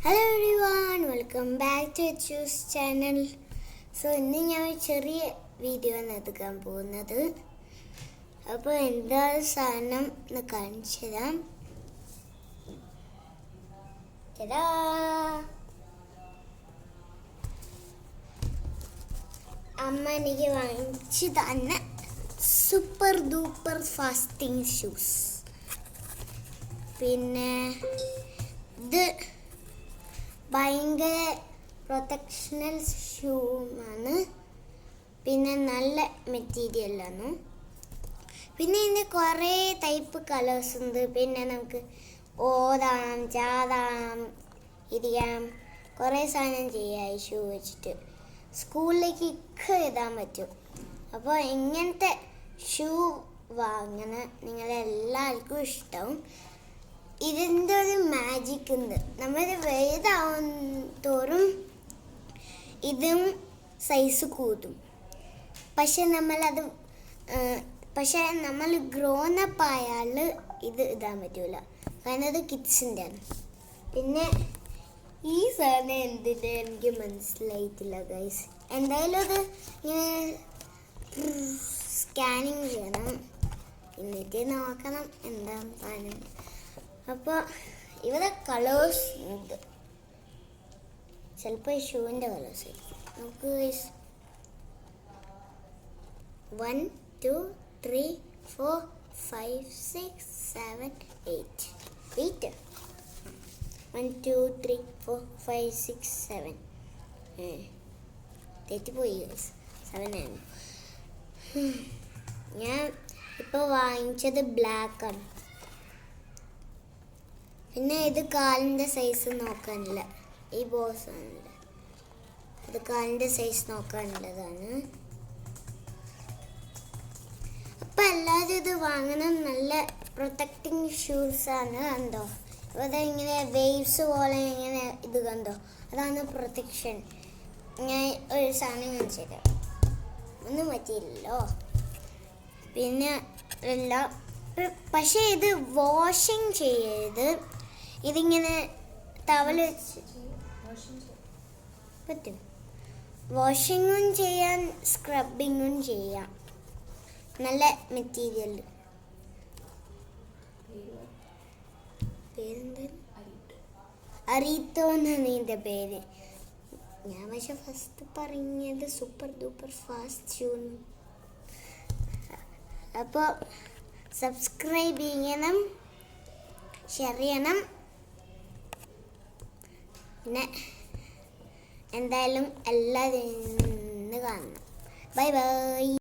Hello everyone, welcome back to choose channel. So ഇന്ന് ഞാൻ ഒരു ചെറിയ വീഡിയോ ആണ് എടുക്കാൻ പോകുന്നത്. അപ്പോൾ എന്താ സാധനം എന്ന് കാണിച്ചു തരാം. അമ്മ എനിക്ക് വാങ്ങിച്ചു തന്ന സൂപ്പർ ഡൂപ്പർ ഫാസ്റ്റിംഗ് ഷൂസ്. പിന്നെ ഇത് ഭയങ്കര പ്രൊട്ടക്ഷണൽ ഷൂ ആണ്. പിന്നെ നല്ല മെറ്റീരിയലാണ്. പിന്നെ ഇതിന് കുറേ ടൈപ്പ് കളേഴ്സ് ഉണ്ട്. പിന്നെ നമുക്ക് ഓടാം, ചാടാം, ഇരിക്കാം, കുറേ സാധനം ചെയ്യാം ഈ ഷൂ വെച്ചിട്ട്. സ്കൂളിലേക്ക് ഒക്കെ ഇടാൻ പറ്റും. അപ്പോൾ ഇങ്ങനത്തെ ഷൂ വാങ്ങണ നിങ്ങളെല്ലാവർക്കും ഇഷ്ടവും. ഇതിൻ്റെ ഒരു മാജിക് ഉണ്ട്. നമ്മൾ വലുതാവും തോറും ഇതും സൈസ് കൂടും. പക്ഷെ നമ്മൾ ഗ്രോണപ്പ് ആയാൽ ഇത് ഇടാൻ പറ്റൂല, കാരണം അത് കിഡ്സിൻ്റെ ആണ്. പിന്നെ ഈ സാധനം എന്തിൻ്റെ എനിക്ക് മനസ്സിലായിട്ടില്ല ഗൈസ്. എന്തായാലും അത് ഇങ്ങനെ സ്കാനിങ് ചെയ്യണം, എന്നിട്ട് നോക്കണം എന്താണ് സാധനം. അപ്പോൾ ഇവിടെ കളേഴ്സ് ഉണ്ട്. ചിലപ്പോൾ ഈ ഷൂവിൻ്റെ കളേഴ്സ് ആയിരിക്കും. നമുക്ക് 1 2 3 4 5 6 7 8 8 1 2 3 4 5 6 7 തെറ്റിപ്പോയി 7 ആണ്. ഞാൻ ഇപ്പോൾ വാങ്ങിച്ചത് ബ്ലാക്ക് ആണ്. പിന്നെ ഇത് കാലിൻ്റെ സൈസ് നോക്കാനില്ല, ഈ ബോസ് ആണല്ലേ, ഇത് കാലിൻ്റെ സൈസ് നോക്കാനുള്ളതാണ്. അപ്പം എല്ലാവരും ഇത് വാങ്ങണം. നല്ല പ്രൊട്ടക്റ്റിംഗ് ഷൂസാണ്. കണ്ടോ, ഇവിടെ ഇങ്ങനെ വേവ്സ് പോലെ ഇങ്ങനെ ഇത് കണ്ടോ, അതാണ് പ്രൊട്ടക്ഷൻ. ഞാൻ ഒരു സാധനം കാണിച്ചത് ഒന്നും പറ്റിയില്ലല്ലോ. പിന്നെ എല്ലാം, പക്ഷേ ഇത് വാഷിങ് ചെയ്യരുത്. ഇതിങ്ങനെ ടവൽ വെച്ച് പറ്റും. വാഷിങ്ങും ചെയ്യാം, സ്ക്രബിങ്ങും ചെയ്യാം. നല്ല മെറ്റീരിയൽ. അറീത്തോ എന്നാണ് ഇതിൻ്റെ പേര്. ഞാൻ പക്ഷെ ഫസ്റ്റ് പറഞ്ഞത് സൂപ്പർ ഡൂപ്പർ ഫാസ്റ്റ് ഷൂ. അപ്പോൾ സബ്സ്ക്രൈബ് ചെയ്യണം, ഷെയർ ചെയ്യണം. പിന്നെ എന്തായാലും എല്ലാവരും കാണണം. Bye bye.